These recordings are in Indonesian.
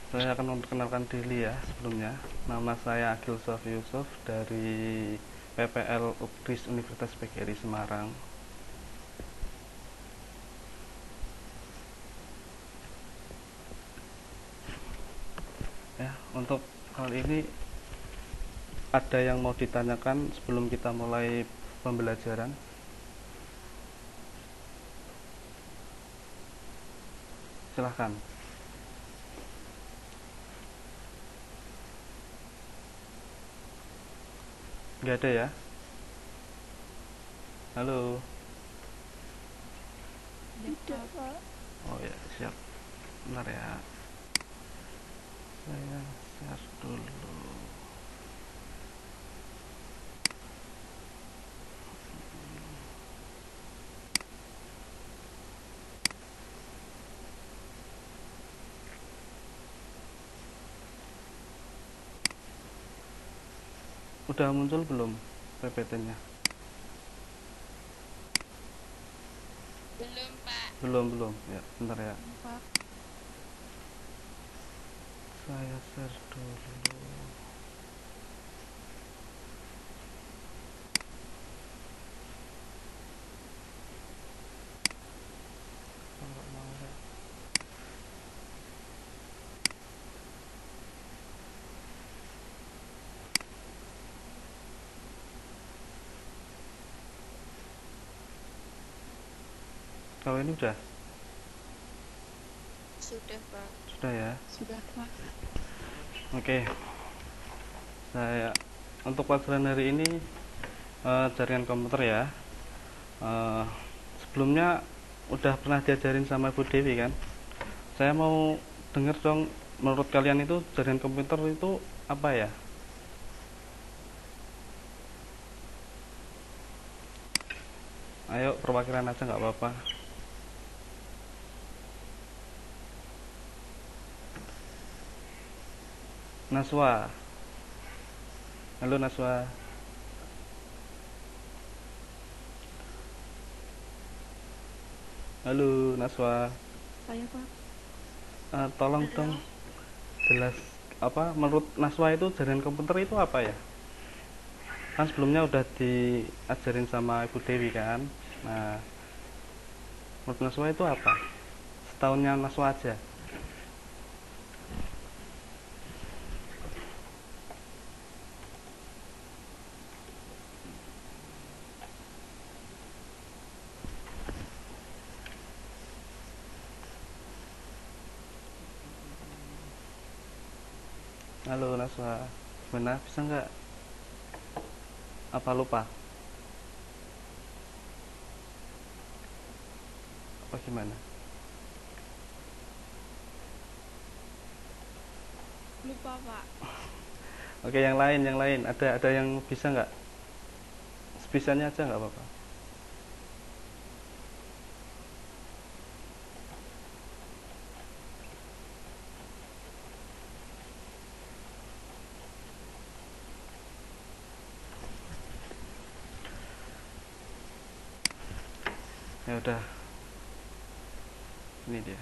Saya akan memperkenalkan diri ya sebelumnya. Nama saya Agil Sofi Yusuf dari PPL UPDRIS Universitas PGRI Semarang. Ya, untuk hal ini ada yang mau ditanyakan sebelum kita mulai pembelajaran? Silahkan. Nggak ada ya? Halo. Tidak, Pak. Oh ya, siap. Bentar ya. Saya share dulu. Udah muncul belum PPT-nya? Belum, Pak. Belum. Ya, bentar ya. Pak. Saya share dulu. Kalau mau ya. Kalau ini udah? Sudah, Pak. Sudah ya. Sudah, Pak. Oke. Saya untuk pelajaran hari ini jaringan komputer ya. Eh, Sebelumnya udah pernah diajarin sama Ibu Dewi kan? Saya mau denger dong, menurut kalian itu jaringan komputer itu apa ya? Ayo perwakilan aja nggak apa-apa. Naswa. Halo Naswa. Halo Naswa. Saya, Pak. Tolong dong jelas apa menurut Naswa itu jaringan komputer itu apa ya? Kan sebelumnya udah diajarin sama Ibu Dewi kan. Nah, menurut Naswa itu apa? Setahunnya Naswa aja. Halo Naswa, gimana, bisa nggak, apa lupa apa gimana? Lupa, Pak. Oke, yang lain ada yang bisa nggak, sebisanya aja nggak apa-apa. Ya udah, ini dia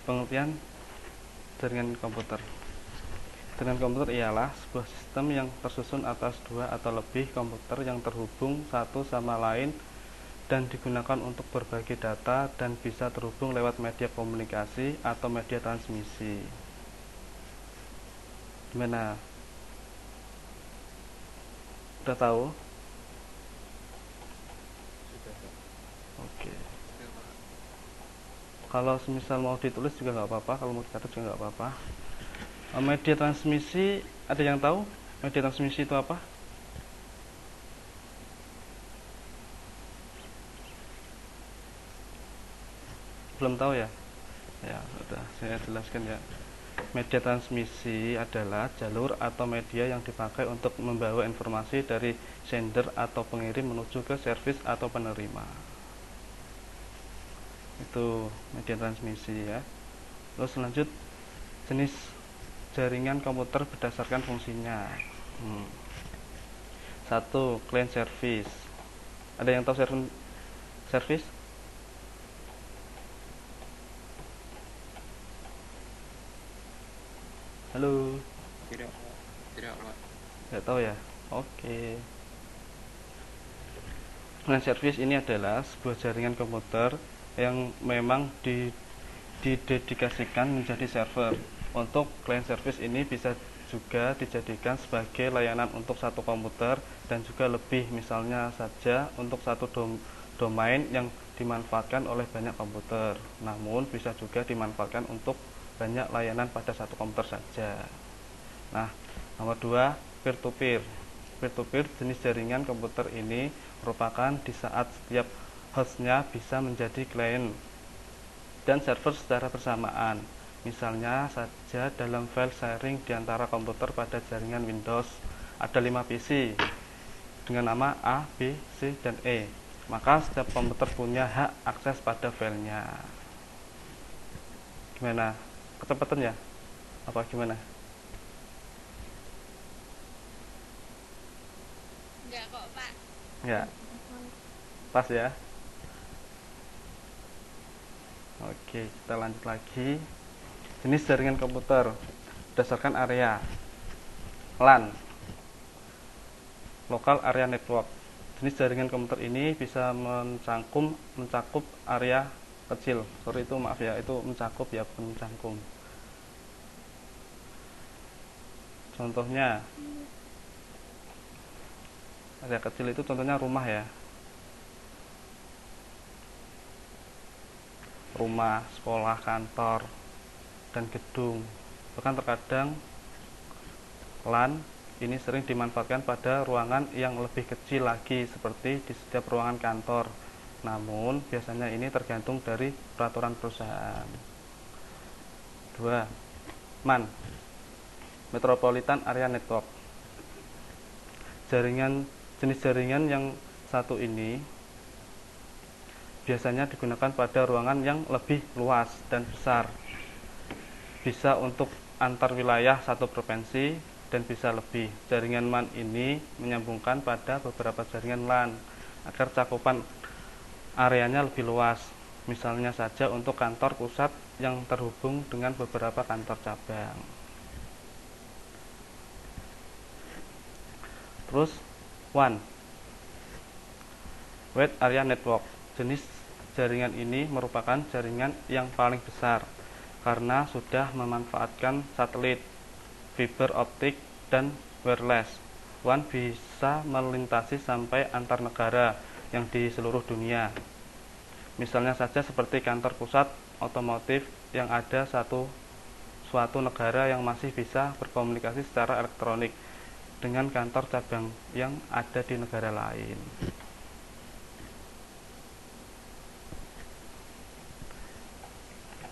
pengertian jaringan komputer. Jaringan komputer ialah sebuah sistem yang tersusun atas dua atau lebih komputer yang terhubung satu sama lain dan digunakan untuk berbagi data dan bisa terhubung lewat media komunikasi atau media transmisi. Gimana? Udah tahu? Oke. Kalau semisal mau ditulis juga nggak apa-apa, kalau mau dicatat juga nggak apa-apa. Media transmisi, ada yang tahu media transmisi itu apa? Belum tahu ya? Ya, sudah saya jelaskan ya. Media transmisi adalah jalur atau media yang dipakai untuk membawa informasi dari sender atau pengirim menuju ke servis atau penerima. Itu media transmisi ya. Terus lanjut, jenis jaringan komputer berdasarkan fungsinya. Satu, client service. Ada yang tahu service? Halo, Tidak, tidak, Pak. nggak tahu ya? Oke. LAN service ini adalah sebuah jaringan komputer yang memang didedikasikan menjadi server. Untuk client service ini bisa juga dijadikan sebagai layanan untuk satu komputer dan juga lebih, misalnya saja untuk satu domain yang dimanfaatkan oleh banyak komputer. Namun bisa juga dimanfaatkan untuk banyak layanan pada satu komputer saja. Nah, nomor 2, peer to peer. Peer to peer jenis jaringan komputer ini merupakan di saat setiap hostnya bisa menjadi klien dan server secara bersamaan. Misalnya saja dalam file sharing di antara komputer pada jaringan Windows ada 5 PC dengan nama A, B, C, dan E. Maka setiap komputer punya hak akses pada filenya. Gimana? Kecepatan ya? Apa gimana? Enggak kok, Pak. Ya, pas ya. Oke, kita lanjut lagi. Jenis jaringan komputer berdasarkan area. LAN, Local Area Network. Jenis jaringan komputer ini bisa mencakup area kecil. Sorry itu maaf ya, itu mencakup ya, bukan mencangkum. Contohnya, area kecil itu contohnya rumah ya. Rumah, sekolah, kantor, dan gedung. Bahkan terkadang LAN ini sering dimanfaatkan pada ruangan yang lebih kecil lagi seperti di setiap ruangan kantor. Namun biasanya ini tergantung dari peraturan perusahaan. 2. MAN, Metropolitan Area Network. Jenis jaringan yang satu ini biasanya digunakan pada ruangan yang lebih luas dan besar. Bisa untuk antar wilayah satu provinsi dan bisa lebih. Jaringan MAN ini menyambungkan pada beberapa jaringan LAN agar cakupan areanya lebih luas. Misalnya saja untuk kantor pusat yang terhubung dengan beberapa kantor cabang. Terus WAN, Wide Area Network. Jenis jaringan ini merupakan jaringan yang paling besar karena sudah memanfaatkan satelit, fiber optik, dan wireless. WAN bisa melintasi sampai antar negara yang di seluruh dunia. Misalnya saja seperti kantor pusat otomotif yang ada suatu negara yang masih bisa berkomunikasi secara elektronik dengan kantor cabang yang ada di negara lain.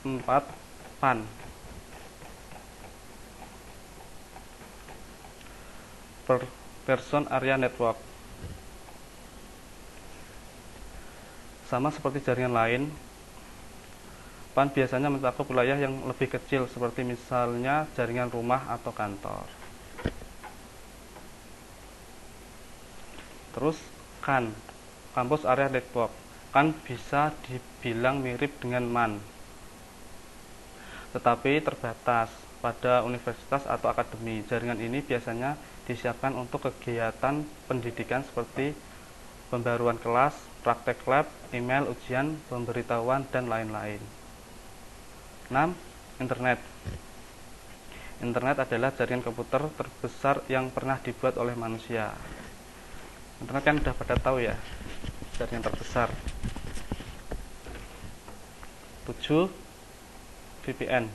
4. PAN, Person Area Network. Sama seperti jaringan lain, PAN biasanya mencakup wilayah yang lebih kecil seperti misalnya jaringan rumah atau kantor. Terus CAN, Campus Area Network. CAN bisa dibilang mirip dengan MAN, tetapi terbatas pada universitas atau akademi. Jaringan ini biasanya disiapkan untuk kegiatan pendidikan seperti pembaruan kelas, praktek lab, email, ujian, pemberitahuan, dan lain-lain. 6. Internet. Internet adalah jaringan komputer terbesar yang pernah dibuat oleh manusia. Internet kan udah pada tahu ya, jaringan terbesar. 7. VPN,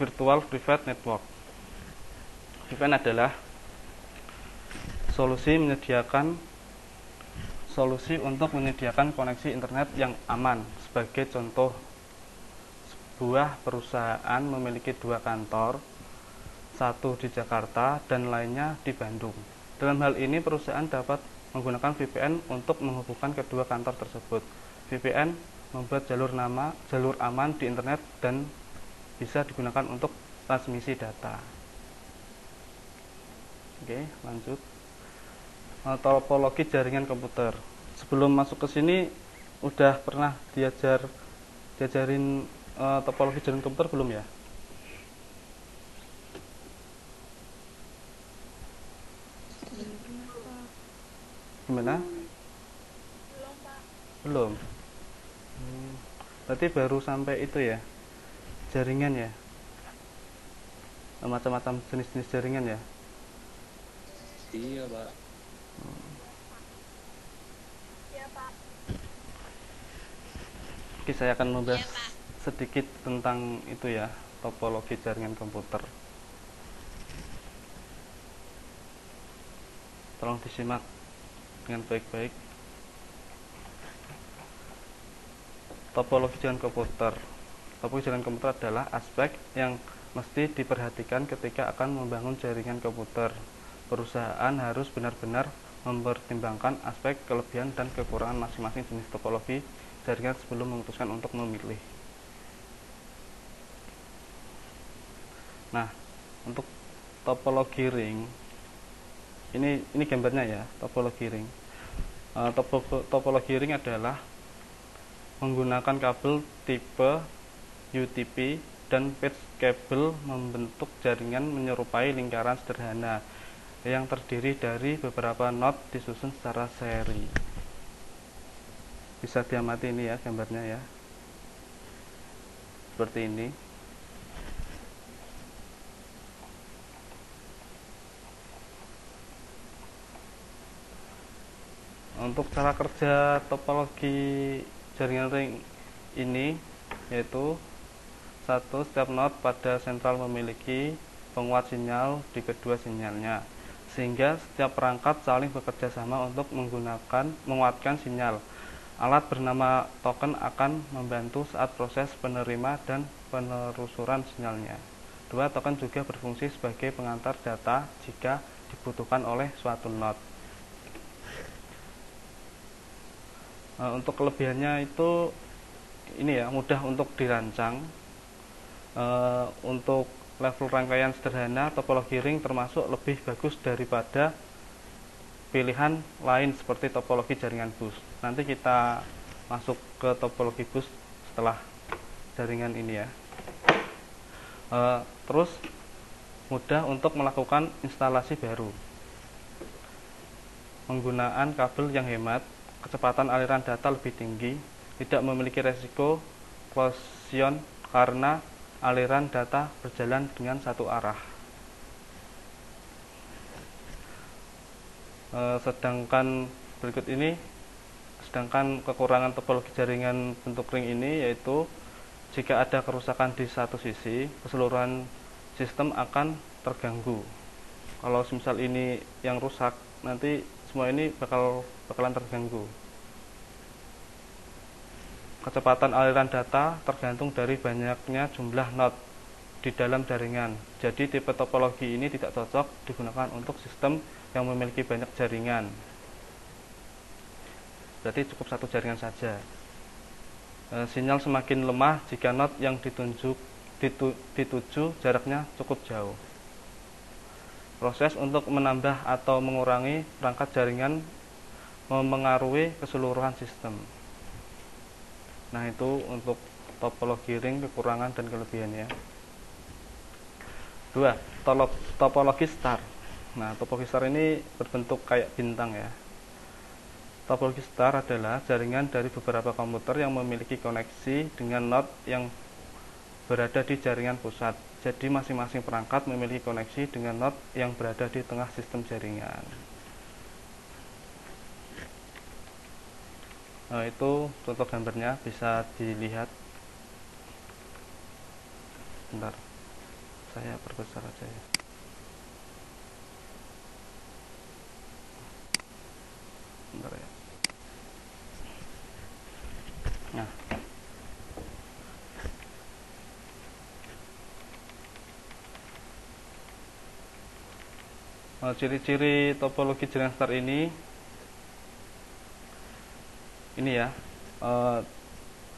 Virtual Private Network. VPN adalah solusi untuk menyediakan koneksi internet yang aman. Sebagai contoh, sebuah perusahaan memiliki 2 kantor, satu di Jakarta dan lainnya di Bandung. Dalam hal ini perusahaan dapat menggunakan VPN untuk menghubungkan kedua kantor tersebut. VPN membuat jalur aman di internet dan bisa digunakan untuk transmisi data. Oke, lanjut. Topologi jaringan komputer. Sebelum masuk ke sini, udah pernah diajarin topologi jaringan komputer belum ya? Belum pernah, Pak. Gimana? Belum, Pak. Belum. Berarti baru sampai itu ya, jaringan ya, macam-macam jenis-jenis jaringan ya. Iya, Pak. Iya, Pak. Oke, saya akan membahas sedikit tentang itu ya, topologi jaringan komputer. Tolong disimak dengan baik-baik. Topologi jaringan komputer. Topologi jaringan komputer adalah aspek yang mesti diperhatikan ketika akan membangun jaringan komputer. Perusahaan harus benar-benar mempertimbangkan aspek kelebihan dan kekurangan masing-masing jenis topologi jaringan sebelum memutuskan untuk memilih. Nah, untuk topologi ring, ini gambarnya ya, topologi ring. Topologi ring adalah menggunakan kabel tipe UTP dan pitch kabel membentuk jaringan menyerupai lingkaran sederhana yang terdiri dari beberapa not disusun secara seri. Bisa diamati ini ya gambarnya ya, seperti ini. Untuk cara kerja topologi jaringan ring ini yaitu satu, setiap not pada sentral memiliki penguat sinyal di kedua sinyalnya, sehingga setiap perangkat saling bekerja sama untuk menguatkan sinyal. Alat bernama token akan membantu saat proses penerima dan penelusuran sinyalnya. Dua, token juga berfungsi sebagai pengantar data jika dibutuhkan oleh suatu not. Untuk kelebihannya itu ini ya, mudah untuk dirancang. Untuk level rangkaian sederhana, topologi ring termasuk lebih bagus daripada pilihan lain seperti topologi jaringan bus. Nanti kita masuk ke topologi bus setelah jaringan ini ya. Terus mudah untuk melakukan instalasi baru. Penggunaan kabel yang hemat, kecepatan aliran data lebih tinggi, tidak memiliki resiko collision karena aliran data berjalan dengan satu arah. Sedangkan kekurangan topologi jaringan bentuk ring ini yaitu jika ada kerusakan di satu sisi, keseluruhan sistem akan terganggu. Kalau misal ini yang rusak, nanti semua ini bakalan terganggu. Kecepatan aliran data tergantung dari banyaknya jumlah not di dalam jaringan. Jadi tipe topologi ini tidak cocok digunakan untuk sistem yang memiliki banyak jaringan. Berarti cukup satu jaringan saja. Sinyal semakin lemah jika not yang dituju jaraknya cukup jauh. Proses untuk menambah atau mengurangi perangkat jaringan memengaruhi keseluruhan sistem. Nah, itu untuk topologi ring, kekurangan dan kelebihannya. 2. Topologi star. Nah, topologi star ini berbentuk kayak bintang ya. Topologi star adalah jaringan dari beberapa komputer yang memiliki koneksi dengan not yang berada di jaringan pusat. Jadi masing-masing perangkat memiliki koneksi dengan not yang berada di tengah sistem jaringan. Nah, itu contoh gambarnya, bisa dilihat. Bentar, saya perbesar aja ya. Bentar ya. Nah, ciri-ciri topologi jaringan star ini ya,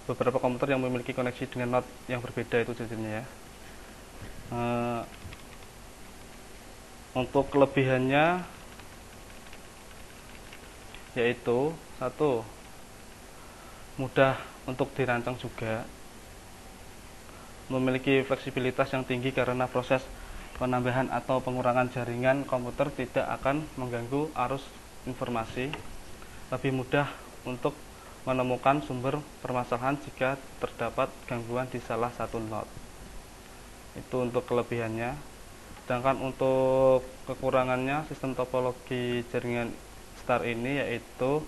beberapa komputer yang memiliki koneksi dengan not yang berbeda itu ciri-cirinya ya. Untuk kelebihannya yaitu satu, mudah untuk dirancang juga, memiliki fleksibilitas yang tinggi karena proses penambahan atau pengurangan jaringan komputer tidak akan mengganggu arus informasi, lebih mudah untuk menemukan sumber permasalahan jika terdapat gangguan di salah satu node. Itu untuk kelebihannya. Sedangkan untuk kekurangannya, sistem topologi jaringan star ini yaitu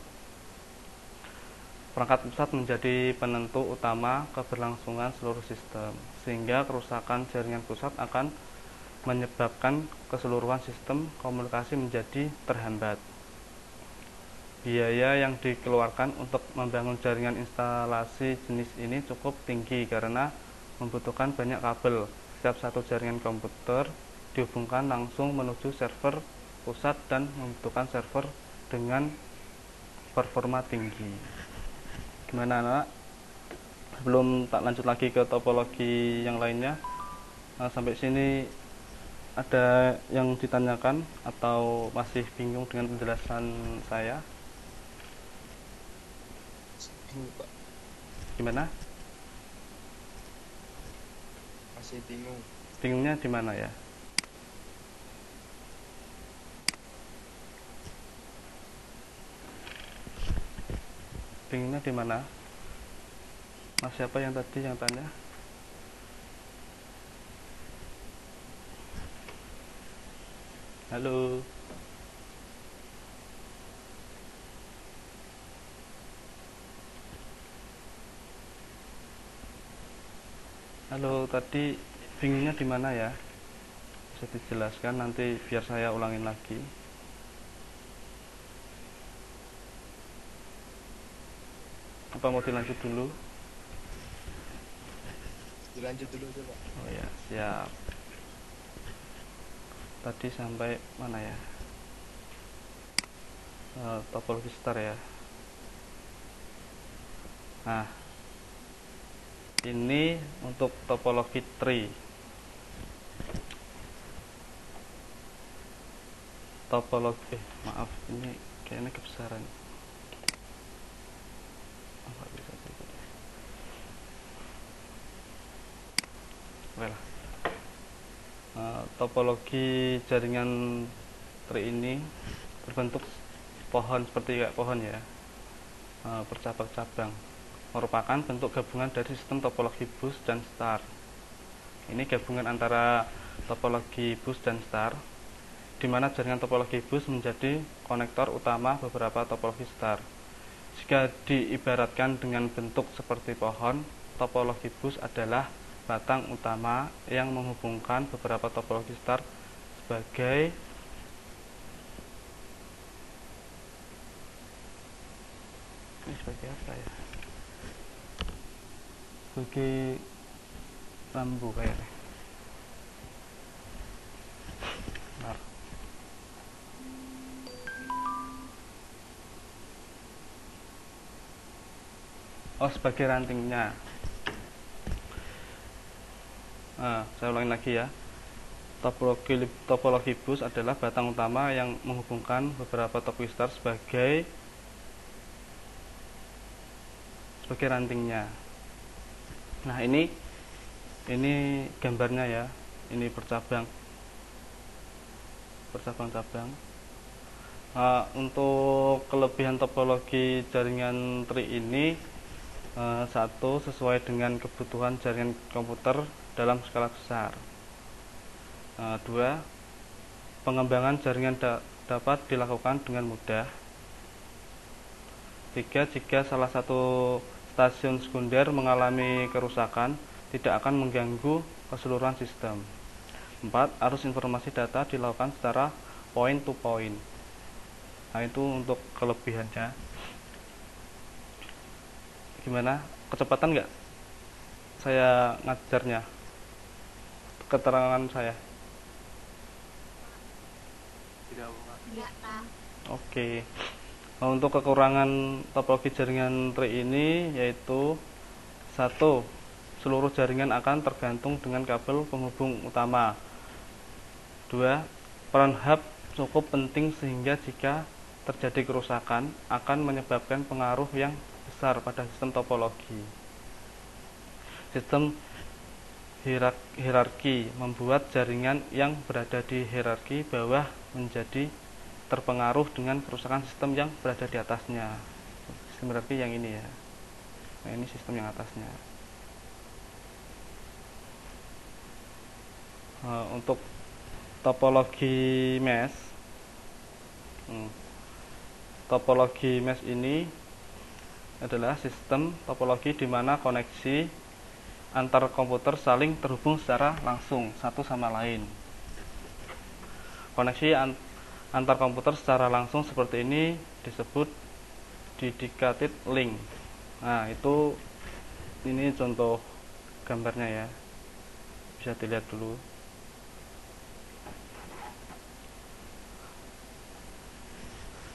perangkat pusat menjadi penentu utama keberlangsungan seluruh sistem, sehingga kerusakan jaringan pusat akan menyebabkan keseluruhan sistem komunikasi menjadi terhambat. Biaya yang dikeluarkan untuk membangun jaringan instalasi jenis ini cukup tinggi karena membutuhkan banyak kabel. Setiap satu jaringan komputer dihubungkan langsung menuju server pusat dan membutuhkan server dengan performa tinggi. Gimana anak? Sebelum tak lanjut lagi ke topologi yang lainnya, sampai sini ada yang ditanyakan atau masih bingung dengan penjelasan saya? Bingung, Pak. Gimana? Masih bingung. Bingungnya di mana ya? Bingungnya di mana? Mas siapa yang tadi yang tanya? Halo. Halo, tadi bingungnya di mana ya? Bisa dijelaskan nanti biar saya ulangin lagi. Apa mau dilanjut dulu? Dilanjut dulu aja, Pak. Oh ya, siap. Tadi sampai mana ya? Topologi star ya. Nah, ini untuk topologi tree. Topologi, maaf, ini kayaknya kebesaran. Nggak bisa sedikit. Oke lah. Topologi jaringan tree ini berbentuk pohon seperti kayak pohon ya, bercabang-cabang, merupakan bentuk gabungan dari sistem topologi bus dan star. Ini gabungan antara topologi bus dan star, di mana jaringan topologi bus menjadi konektor utama beberapa topologi star. Jika diibaratkan dengan bentuk seperti pohon, topologi bus adalah batang utama yang menghubungkan beberapa topologi star sebagai apa ya? Sebagai lampu kayaknya. Benar. Oh, sebagai rantingnya. Saya ulangi lagi ya. Topologi bus adalah batang utama yang menghubungkan beberapa topologi star sebagai rantingnya. Nah, ini gambarnya ya. Ini bercabang-cabang. Untuk kelebihan topologi jaringan tree ini, satu, sesuai dengan kebutuhan jaringan komputer dalam skala besar. Dua, pengembangan jaringan dapat dilakukan dengan mudah. Tiga, jika salah satu stasiun sekunder mengalami kerusakan, tidak akan mengganggu keseluruhan sistem. 4. Arus informasi data dilakukan secara point to point. Nah, itu untuk kelebihannya. Gimana? Kecepatan nggak saya ngajarnya? Keterangan saya? Enggak, Pak. Oke. Untuk kekurangan topologi jaringan tree ini yaitu 1. Seluruh jaringan akan tergantung dengan kabel penghubung utama. 2. Peran hub cukup penting sehingga jika terjadi kerusakan akan menyebabkan pengaruh yang besar pada sistem topologi. Sistem hierarki membuat jaringan yang berada di hierarki bawah menjadi terpengaruh dengan kerusakan sistem yang berada di atasnya. Sistem hierarki yang ini ya. Nah, ini sistem yang atasnya. Untuk topologi mesh, topologi mesh ini adalah sistem topologi di mana koneksi antar komputer saling terhubung secara langsung satu sama lain. Koneksi antar komputer secara langsung seperti ini disebut dedicated link. Nah, ini contoh gambarnya ya, bisa dilihat dulu.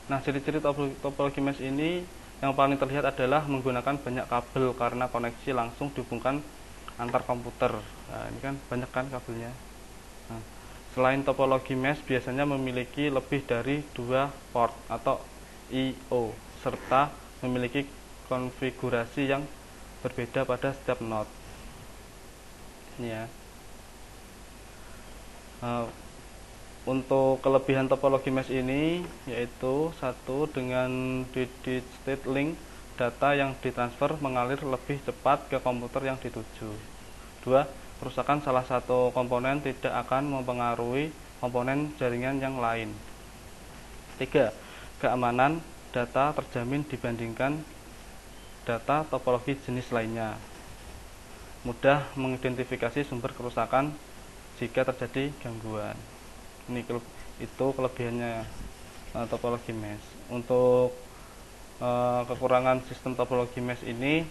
Nah, ciri-ciri topologi mesh ini yang paling terlihat adalah menggunakan banyak kabel karena koneksi langsung dihubungkan antar komputer. Nah, ini kan banyak kan kabelnya. Nah, selain topologi mesh biasanya memiliki lebih dari 2 port atau I/O serta memiliki konfigurasi yang berbeda pada setiap node. Ini ya. Untuk kelebihan topologi mesh ini yaitu satu, dengan dedicated link data yang ditransfer mengalir lebih cepat ke komputer yang dituju. 2. Kerusakan salah satu komponen tidak akan mempengaruhi komponen jaringan yang lain. 3. Keamanan data terjamin dibandingkan data topologi jenis lainnya. Mudah mengidentifikasi sumber kerusakan jika terjadi gangguan. Itu kelebihannya topologi mesh. Untuk kekurangan sistem topologi mesh ini,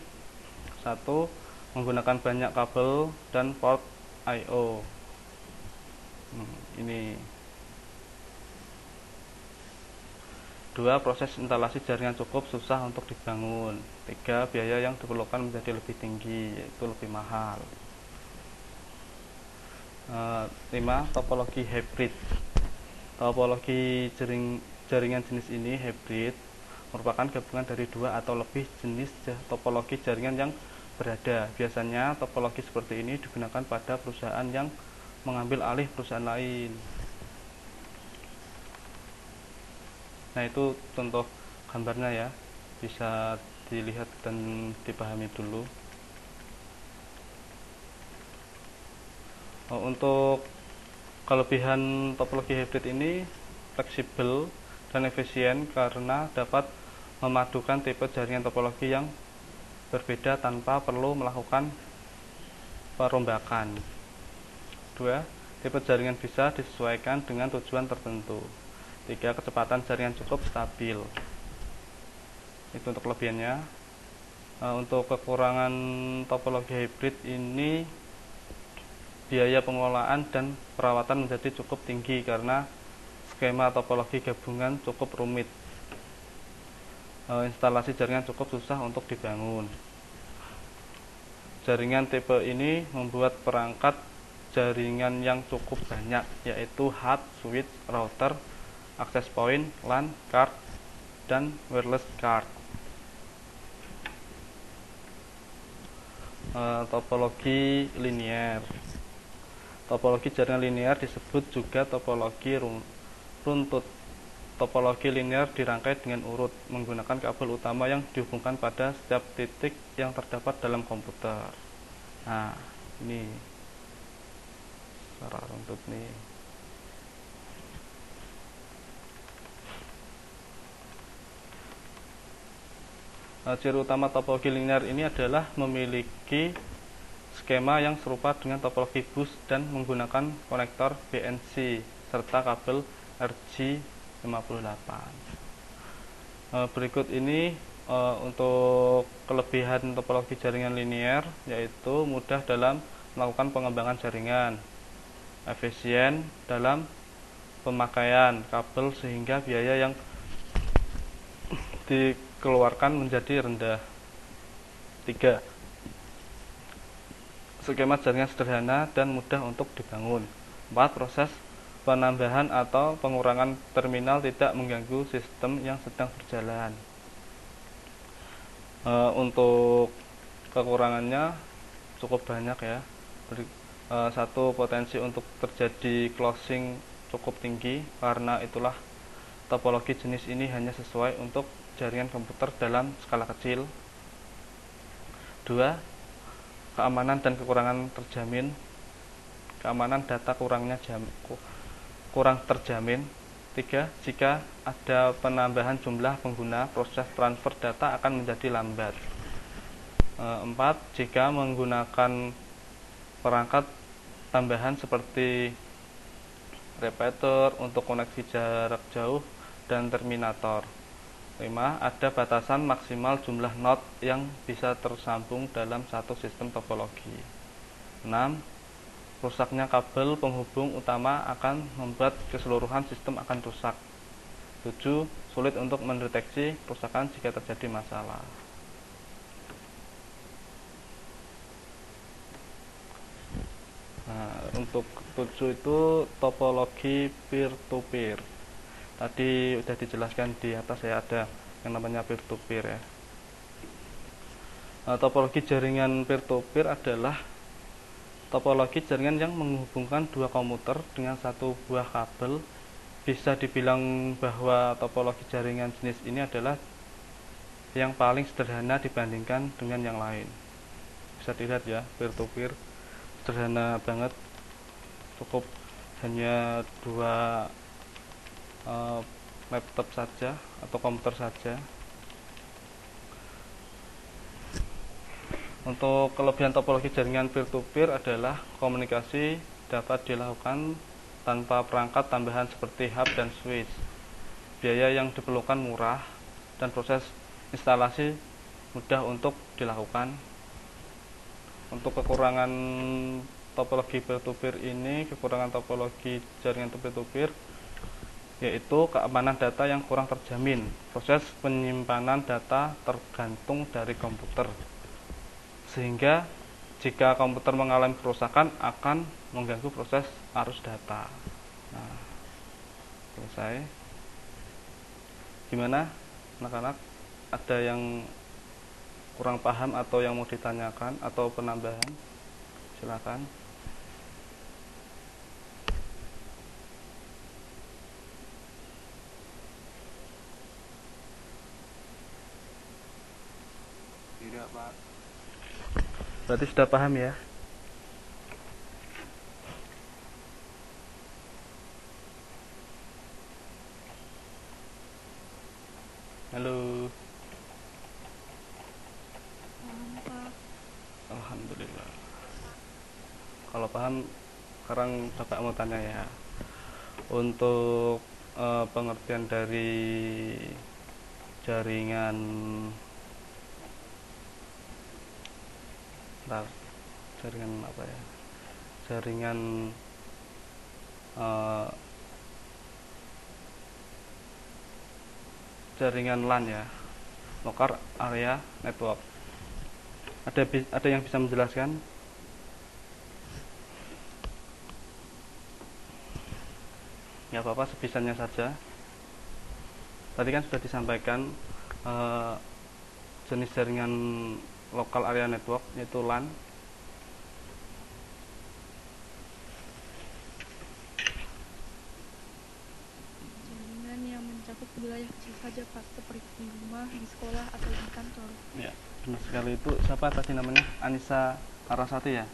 satu, menggunakan banyak kabel dan port I/O. Ini. 2. Proses instalasi jaringan cukup susah untuk dibangun. 3. Biaya yang diperlukan menjadi lebih tinggi, yaitu lebih mahal. 5. Topologi hybrid. Topologi jaringan jenis ini hybrid merupakan gabungan dari 2 atau lebih jenis topologi jaringan yang berada. Biasanya topologi seperti ini digunakan pada perusahaan yang mengambil alih perusahaan lain. Nah, itu contoh gambarnya ya, bisa dilihat dan dipahami dulu. Untuk kelebihan topologi hybrid ini fleksibel dan efisien karena dapat memadukan tipe jaringan topologi yang berbeda tanpa perlu melakukan perombakan. 2. Tipe jaringan bisa disesuaikan dengan tujuan tertentu. 3. Kecepatan jaringan cukup stabil. Itu untuk kelebihannya. Untuk kekurangan topologi hybrid ini, biaya pengelolaan dan perawatan menjadi cukup tinggi karena skema topologi gabungan cukup rumit. Instalasi jaringan cukup susah untuk dibangun. Jaringan tipe ini membuat perangkat jaringan yang cukup banyak, yaitu hard, switch, router, access point, LAN, card, dan wireless card. Topologi linear. Topologi jaringan linear disebut juga topologi runtut. Topologi linear dirangkai dengan urut menggunakan kabel utama yang dihubungkan pada setiap titik yang terdapat dalam komputer. Nah, ini secara runtut nih. Ciri utama topologi linear ini adalah memiliki skema yang serupa dengan topologi bus dan menggunakan konektor BNC serta kabel RJ58. Berikut ini untuk kelebihan topologi jaringan linear, yaitu mudah dalam melakukan pengembangan jaringan, efisien dalam pemakaian kabel sehingga biaya yang dikeluarkan menjadi rendah. 3. Skema jaringan sederhana dan mudah untuk dibangun. 4. Proses penambahan atau pengurangan terminal tidak mengganggu sistem yang sedang berjalan. Untuk kekurangannya cukup banyak ya. Satu, potensi untuk terjadi closing cukup tinggi, karena itulah topologi jenis ini hanya sesuai untuk jaringan komputer dalam skala kecil. Dua, keamanan dan kekurangan terjamin. Keamanan data kurang terjamin. Tiga, jika ada penambahan jumlah pengguna, proses transfer data akan menjadi lambat. Empat, jika menggunakan perangkat tambahan seperti repeater untuk koneksi jarak jauh dan terminator. 5. Ada batasan maksimal jumlah node yang bisa tersambung dalam satu sistem topologi. 6. Rusaknya kabel penghubung utama akan membuat keseluruhan sistem akan rusak. 7. Sulit untuk mendeteksi kerusakan jika terjadi masalah. Nah, untuk 7 itu topologi peer-to-peer. Tadi udah dijelaskan di atas ya, ada yang namanya peer-to-peer ya. Nah, topologi jaringan peer-to-peer adalah topologi jaringan yang menghubungkan dua komputer dengan satu buah kabel. Bisa dibilang bahwa topologi jaringan jenis ini adalah yang paling sederhana dibandingkan dengan yang lain. Bisa dilihat ya, peer-to-peer sederhana banget, cukup hanya dua laptop saja atau komputer saja. Untuk kelebihan topologi jaringan peer-to-peer adalah komunikasi dapat dilakukan tanpa perangkat tambahan seperti hub dan switch. Biaya yang diperlukan murah dan proses instalasi mudah untuk dilakukan. Untuk kekurangan topologi peer-to-peer ini, kekurangan topologi jaringan peer-to-peer yaitu keamanan data yang kurang terjamin. Proses penyimpanan data tergantung dari komputer, sehingga jika komputer mengalami kerusakan akan mengganggu proses arus data. Nah, selesai. Gimana anak-anak? Ada yang kurang paham atau yang mau ditanyakan atau penambahan? Silakan. Tidak, Pak. Berarti sudah paham ya? Halo. Alhamdulillah. Kalau paham, sekarang Bapak mau tanya ya. Untuk pengertian dari jaringan jaringan apa ya? Jaringan jaringan LAN ya, Local Area Network. Ada yang bisa menjelaskan? Ya apa-apa, sebisanya saja. Tadi kan sudah disampaikan jenis jaringan Local Area Network yaitu LAN. Jaringan yang mencakup wilayah kecil saja Pak, seperti di rumah, di sekolah, atau di kantor. Ya, benar sekali. Itu siapa tadi namanya? Anissa Arasati ya?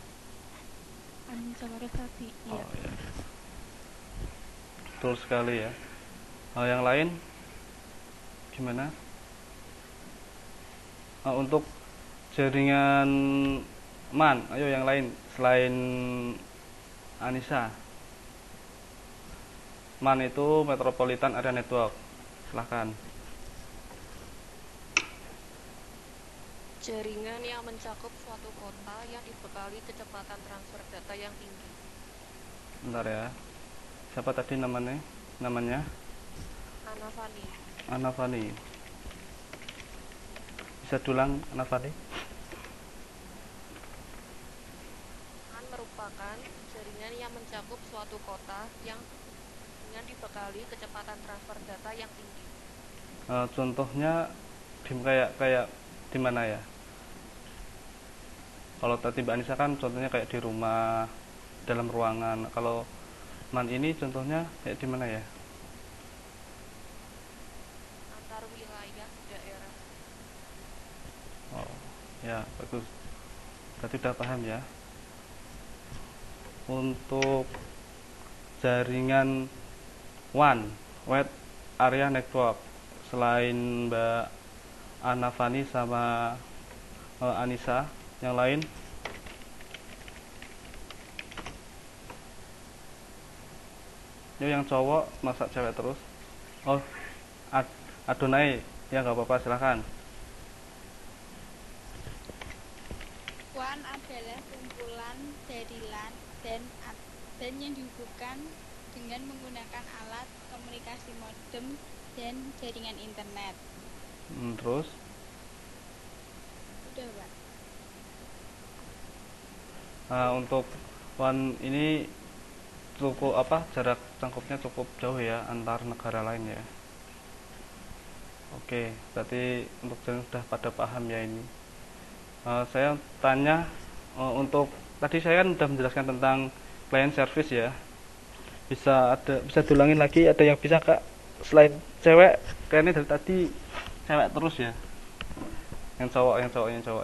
Anissa Larasati, iya. Oh, ya. Betul sekali ya. Yang lain gimana? Untuk jaringan MAN, ayo yang lain selain Anissa. MAN itu Metropolitan Area Network. Silahkan. Jaringan yang mencakup suatu kota yang dibekali kecepatan transfer data yang tinggi. Bentar ya. Siapa tadi namanya? Anavani. Anavani. Bisa diulang, Anavani? MAN merupakan jaringan yang mencakup suatu kota yang dengan dibekali kecepatan transfer data yang tinggi. Contohnya kayak di mana ya? Kalau tadi Mbak Anissa kan contohnya kayak di rumah, dalam ruangan. Kalau man ini contohnya kayak di mana ya? Antar wilayah daerah. Oh, ya bagus. Berarti udah paham ya. Untuk jaringan WAN, Wide Area Network, selain Mbak Anavani sama Anissa, yang lain? Yuk yang cowok masa cewek terus? Oh, Adonai, ya nggak apa-apa, silahkan. WAN adalah kumpulan dari LAN dan yang dihubungkan dengan menggunakan alat komunikasi modem dan jaringan internet. Terus? Udah, Pak. Nah, untuk WAN ini cukup jarak cangkupnya cukup jauh ya antar negara lain ya. Oke, berarti untuk jaringan sudah pada paham ya ini. Saya tanya untuk tadi saya kan sudah menjelaskan tentang client service ya. Bisa diulangin lagi, ada yang bisa Kak? Selain cewek, kayaknya dari tadi cewek terus ya. Yang cowok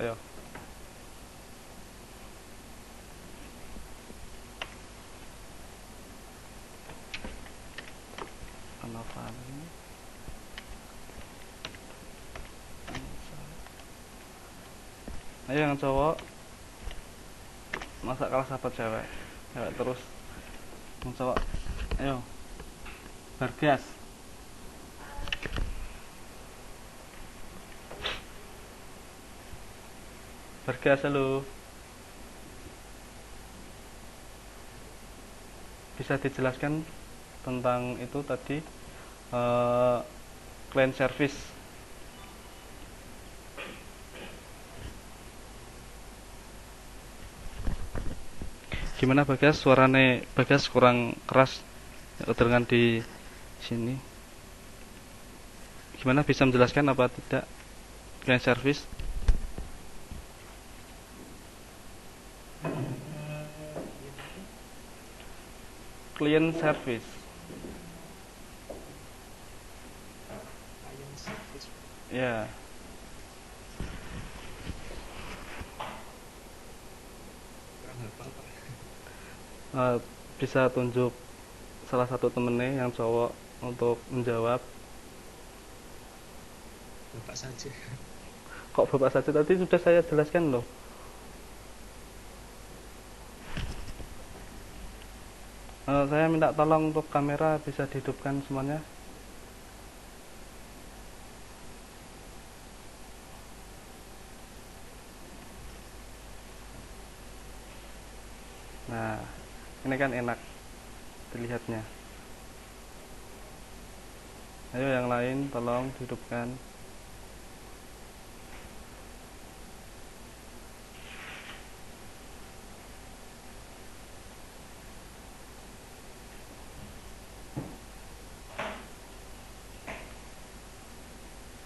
ya. Ayo yang cowok, masa kalah sahabat cewek terus. Yang cowok, ayo Bargas. Halo, bisa dijelaskan tentang itu tadi, client service? Gimana Bagas? Suarane Bagas kurang keras kedengaran di sini. Gimana, bisa menjelaskan apa tidak client service? Client service. Ya. Bisa tunjuk salah satu temennya yang cowok untuk menjawab. Bapak saja. Kok Bapak saja? Tadi sudah saya jelaskan loh. Saya minta tolong untuk kamera bisa dihidupkan semuanya. Nah, ini kan enak dilihatnya. Ayo yang lain tolong dihidupkan.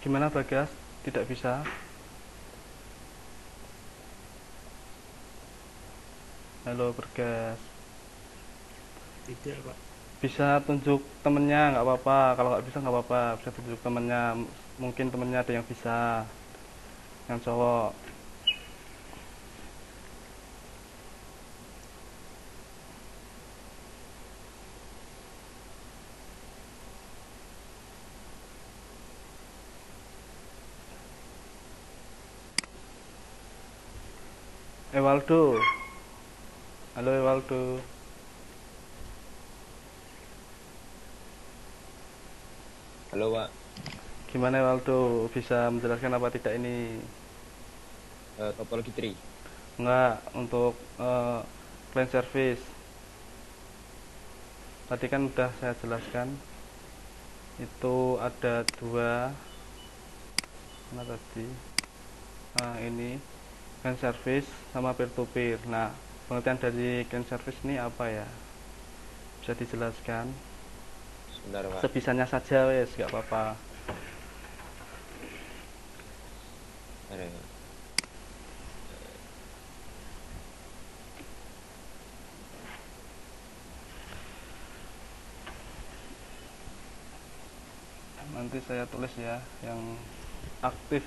Gimana Bagas? Tidak bisa? Halo Bagas. Tidak, Pak. Bisa tunjuk temennya, nggak apa-apa. Kalau nggak bisa nggak apa-apa, bisa tunjuk temennya. Mungkin temennya ada yang bisa, yang cowok. Ewaldo. Halo Ewaldo. Halo, Pak. Gimana Ewaldo, bisa menjelaskan apa tidak ini? Topologi tree. Enggak, untuk client service. Tadi kan udah saya jelaskan. Itu ada dua. Mana tadi? Nah, ini client service sama peer to peer. Nah, pengertian dari client service ini apa ya? Bisa dijelaskan? Sebentar, Pak. Sebisanya saja wes, nggak apa-apa. Bentar ya. Nanti saya tulis ya yang aktif.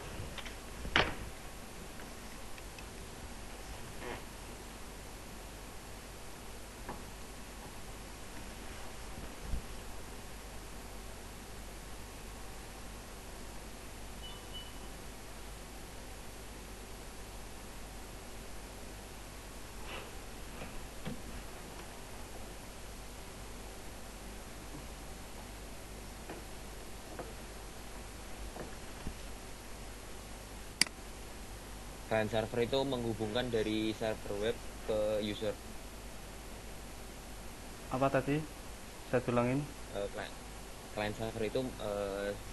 Client server itu menghubungkan dari server web ke user. Apa tadi? Saya ulangin. Client server itu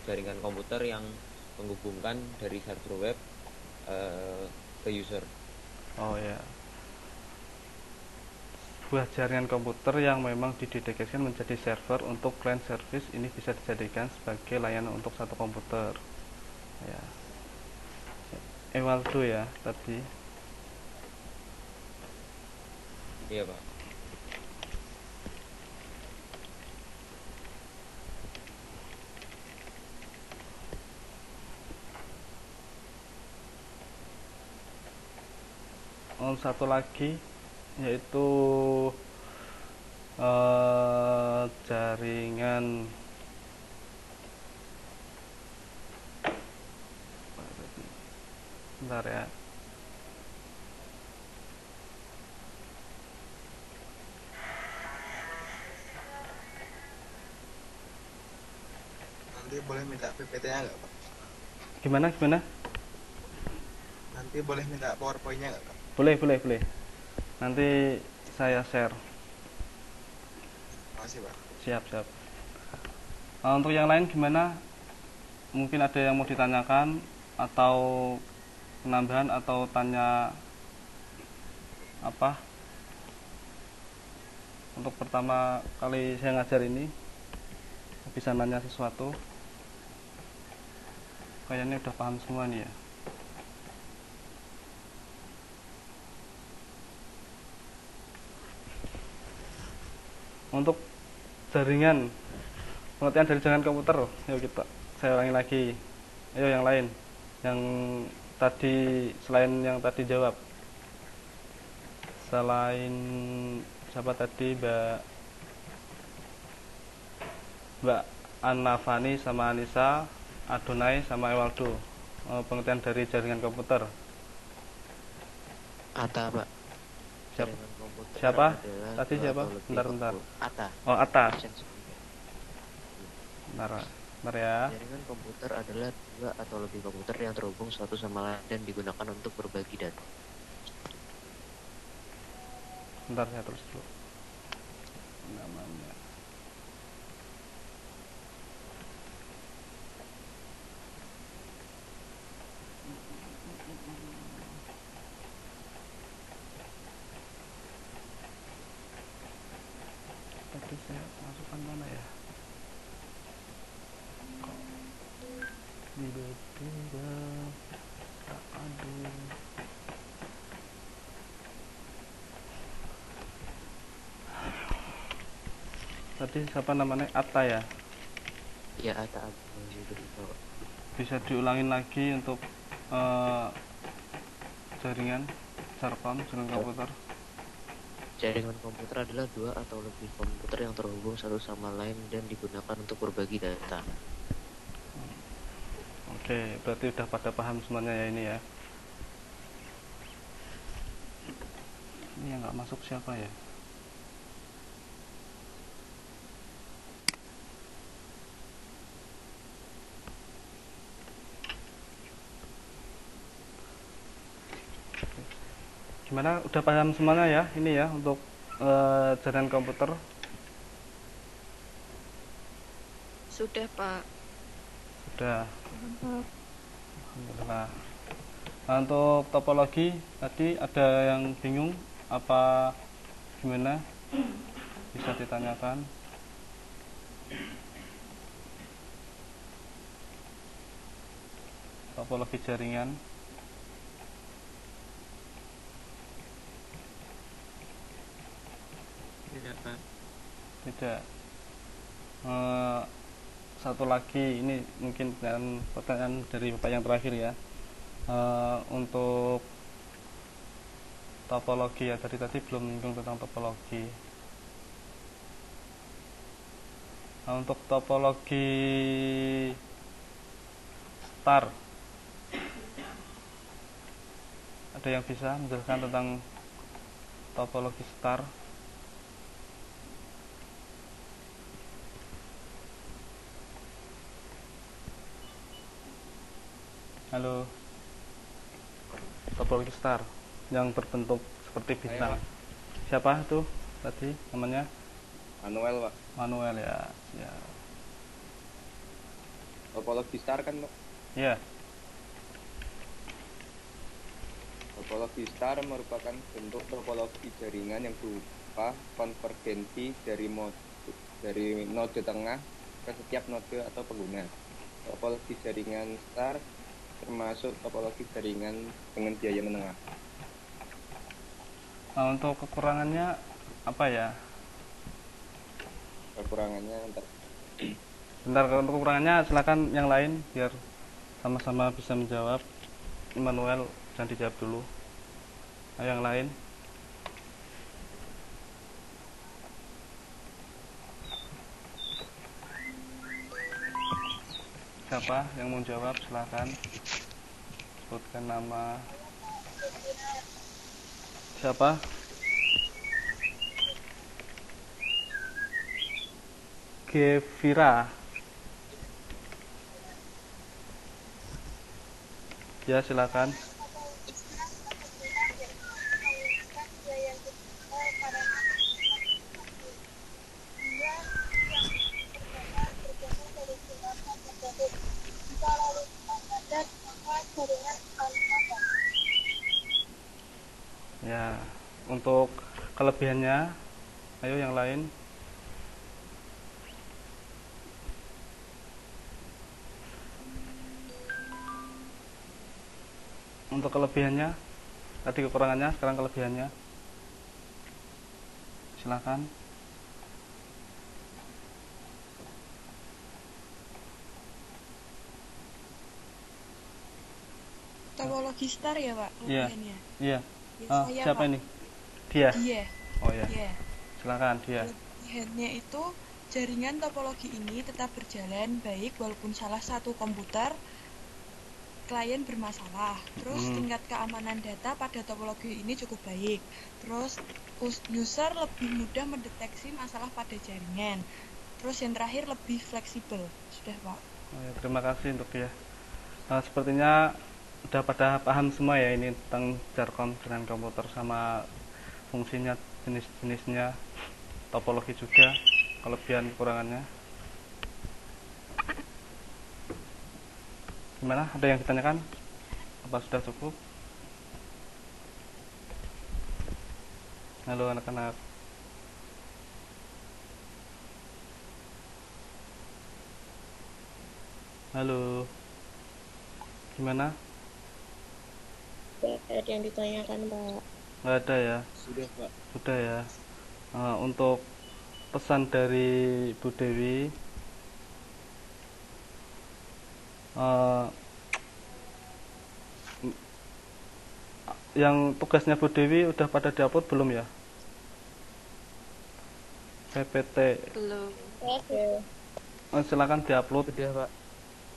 jaringan komputer yang menghubungkan dari server web ke user. Oh ya. Sebuah jaringan komputer yang memang didedikasikan menjadi server untuk client service ini bisa dijadikan sebagai layanan untuk satu komputer. Ya. Evaldo ya tadi. Iya, Pak. Satu lagi yaitu jaringan bentar ya. Nanti boleh minta PPT-nya nggak, Pak? Gimana? Nanti boleh minta PowerPoint-nya nggak, Pak? Boleh. Nanti saya share. Makasih, Pak. Siap. Untuk yang lain gimana? Mungkin ada yang mau ditanyakan atau penambahan atau tanya apa? Untuk pertama kali saya ngajar ini bisa nanya sesuatu. Kayaknya udah paham semua nih ya. Untuk jaringan, pengertian dari jaringan komputer, saya ulangi lagi. Ayo yang lain, yang tadi selain yang tadi jawab, selain siapa tadi, Mbak Anna Fani sama Anissa, Adonai sama Ewaldo, pengertian dari jaringan komputer. Ata, Pak. Siapa? Jaringan komputer Siapa? adalah Tadi dua siapa? atau lebih Bentar. Ata. Oh, Atta. Absen sebelumnya. Bentar ya. Jaringan komputer adalah dua atau lebih komputer yang terhubung satu sama lain dan digunakan untuk berbagi data. Bentar saya terus dulu. Namanya. Tadi saya masukkan mana ya? Tiba-tiba aduh. Tadi siapa namanya? Atta ya? Ya, Ata itu. Bisa diulangin lagi untuk jaringan jaringan komputer. Jaringan komputer adalah dua atau lebih komputer yang terhubung satu sama lain dan digunakan untuk berbagi data. Oke, berarti udah pada paham semuanya ya ini ya. Ini yang nggak masuk siapa ya? Gimana? Udah paham semuanya ya ini ya untuk jaringan komputer? Sudah, Pak. Sudah. Alhamdulillah. Nah, untuk topologi tadi ada yang bingung apa gimana? Bisa ditanyakan. Topologi jaringan. Tidak, Pak. Tidak. Satu lagi, ini mungkin pertanyaan dari Bapak yang terakhir ya. Untuk topologi ya, tadi belum menyinggung tentang topologi. Untuk topologi star, ada yang bisa menjelaskan tentang topologi star? Halo. Topologi star yang berbentuk seperti bintang. Siapa tuh tadi namanya? Manuel, Pak. Manuel ya. Ya. Topologi star kan, Pak. Ya. Topologi star merupakan bentuk topologi jaringan yang berupa konvergensi dari node tengah ke setiap node atau pengguna. Topologi jaringan star termasuk topologi jaringan dengan biaya menengah. Nah, untuk kekurangannya apa ya? Kekurangannya Bentar, untuk kekurangannya silakan yang lain biar sama-sama bisa menjawab. Immanuel jangan dijawab dulu. Nah, yang lain. Siapa yang mau jawab? Silakan sebutkan nama. Siapa? Gevira. Ya, silakan. Ya, untuk kelebihannya, ayo yang lain. Untuk kelebihannya, tadi kekurangannya, sekarang kelebihannya. Silakan. Topologi star ya, Pak? Iya. Kelebihannya. Iya. Ya, Oh, saya, siapa Pak. ini? Dia. Dia. Oh ya. Dia. Silakan dia. Kelebihannya itu jaringan topologi ini tetap berjalan baik walaupun salah satu komputer klien bermasalah. Terus tingkat keamanan data pada topologi ini cukup baik. Terus user lebih mudah mendeteksi masalah pada jaringan. Terus yang terakhir lebih fleksibel. Sudah, Pak. Oh ya, terima kasih untuk dia. Sepertinya udah pada paham semua ya ini tentang jargon dengan komputer sama fungsinya, jenis-jenisnya, topologi juga, kelebihan kekurangannya. Gimana? Ada yang ditanyakan? Apa sudah cukup? Halo anak-anak. Halo. Gimana? Tidak ada yang ditanyakan, Pak. Nggak ada ya? Sudah, Pak. Sudah ya. Untuk pesan dari Bu Dewi, yang tugasnya Bu Dewi udah pada diupload belum ya? PPT. Belum. Silakan diupload. Sudah, Pak.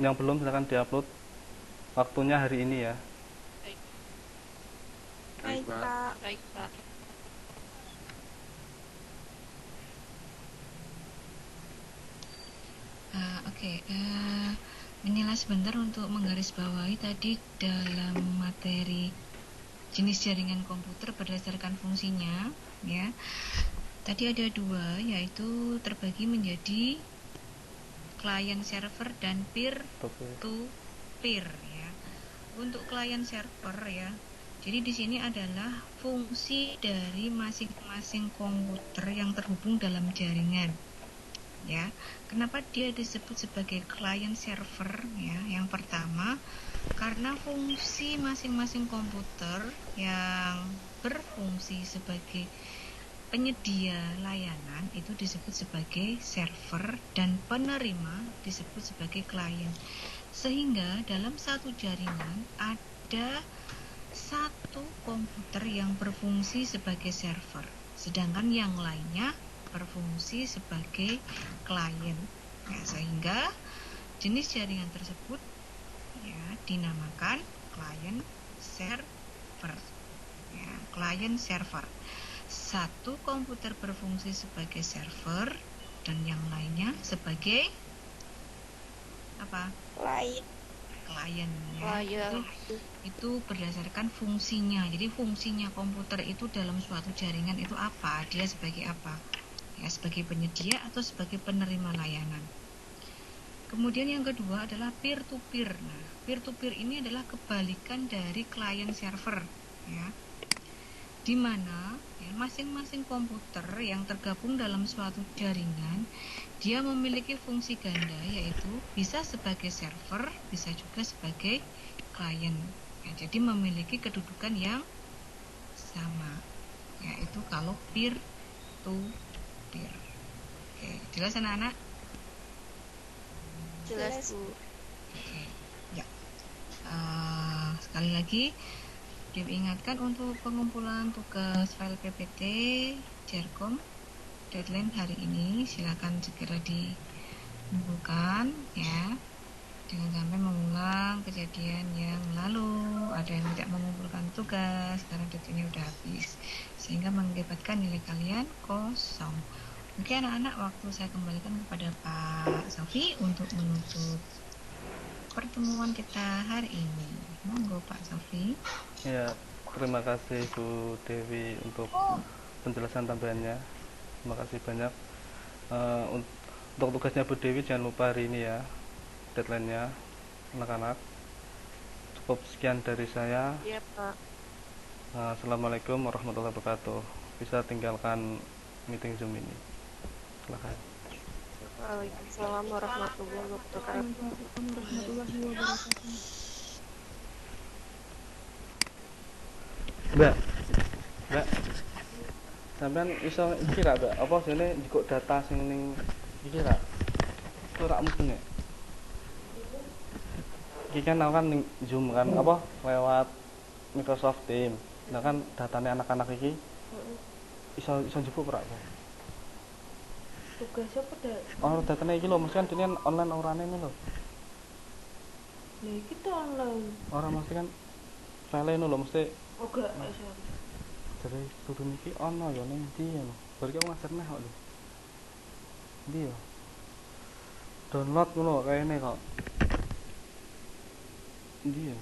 Yang belum silakan diupload. Waktunya hari ini ya. Baik, Pak. Baik, Pak. Inilah sebentar untuk menggarisbawahi tadi dalam materi jenis jaringan komputer berdasarkan fungsinya, ya. Tadi ada dua, yaitu terbagi menjadi client server dan peer to peer, ya. Untuk client server, ya. Jadi di sini adalah fungsi dari masing-masing komputer yang terhubung dalam jaringan. Ya, kenapa dia disebut sebagai client server ya? Yang pertama, karena fungsi masing-masing komputer yang berfungsi sebagai penyedia layanan itu disebut sebagai server dan penerima disebut sebagai klien. Sehingga dalam satu jaringan ada satu komputer yang berfungsi sebagai server, sedangkan yang lainnya berfungsi sebagai klien. Ya, sehingga jenis jaringan tersebut ya dinamakan client server. Ya, client server. Satu komputer berfungsi sebagai server dan yang lainnya sebagai apa? Klien ya. Itu berdasarkan fungsinya. Jadi fungsinya komputer itu dalam suatu jaringan itu apa? Dia sebagai apa? Ya, sebagai penyedia atau sebagai penerima layanan. Kemudian yang kedua adalah peer to peer. Nah, peer to peer ini adalah kebalikan dari client server ya. Di mana ya, masing-masing komputer yang tergabung dalam suatu jaringan dia memiliki fungsi ganda, yaitu bisa sebagai server, bisa juga sebagai klien ya, jadi memiliki kedudukan yang sama, yaitu kalau peer to peer. Oke, jelas anak-anak? Jelas, Bu. Oke, ya. Sekali lagi diingatkan untuk pengumpulan tugas file PPT JERCOM deadline hari ini silakan segera dikumpulkan ya, jangan sampai mengulang kejadian yang lalu ada yang tidak mengumpulkan tugas karena deadline udah habis sehingga mengakibatkan nilai kalian kosong. Oke anak-anak, waktu saya kembalikan kepada Pak Sofi untuk menutup pertemuan kita hari ini. Monggo Pak Sofi. Ya, terima kasih Bu Dewi untuk penjelasan tambahannya. Terima kasih banyak. Untuk tugasnya Bu Dewi jangan lupa hari ini ya, deadline-nya anak-anak. Cukup sekian dari saya. Iya, Pak. Assalamualaikum warahmatullahi wabarakatuh. Bisa tinggalkan meeting Zoom ini. Silakan. Waalaikumsalam warahmatullahi wabarakatuh. Mbak, sampean iso iki ra, Mbak? Apa jane njikuk data sing ning iki ra? Kok ra mungkin ya? Iki kan aku kan ning Zoom kan apa lewat Microsoft Teams. Nah kan datanya anak-anak iki iso njupuk ora kok? Tugas apa dah? Oh, datanya iki lho, mesti kan dene online orane lho. Nah, iki tuh online. Ora mesti kan file lho mesti. Oh, gak iso. Jadi turun iki ono ya ning ndi ya lho. Bar iki ngajar neh kok lho. Ndi ya? Download ngono kayane kok. Ndi ya?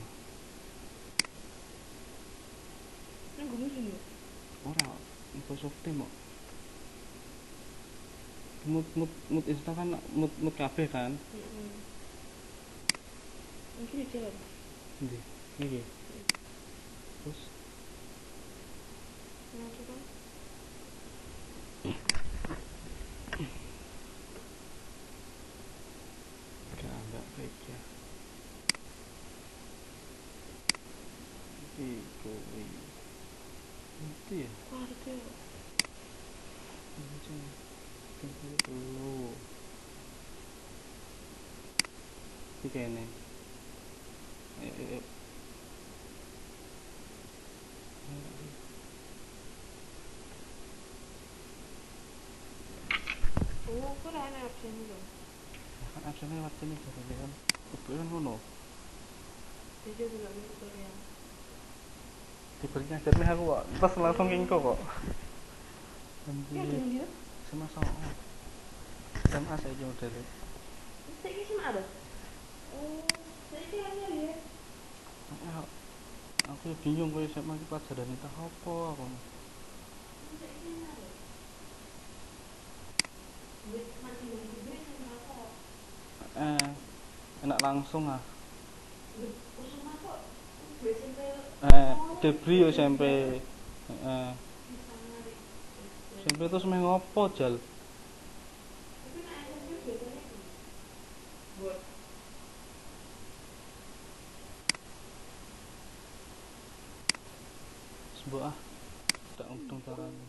Nang gunung sini. Ora, Microsoft Teams kok. Mood Insta kan mood kabeh kan. Mungkin di jalan. Ndi? Iki. Terus Nah, coba. enggak baik ya. Iku ya. Warga. Dulu. Iki kene. Ayo. Oh, kok ana absen lho. Kan absennya lewat sini jadi kan. Ibu kan ngono. Jadi juga mikir ya. Diberi ngajarnya aku kok. Terus langsung kingko kok. Ya, dengan dia. Sama SMA saya aja model. Saya ini sama ada. Oh, saya kira dia. Aku ya bingung kowe SMA iki pelajaran entah apa aku. Enak langsung ah. Debri yo SMP. SMP terus main ngopo jal? Sebuah tak untung caranya.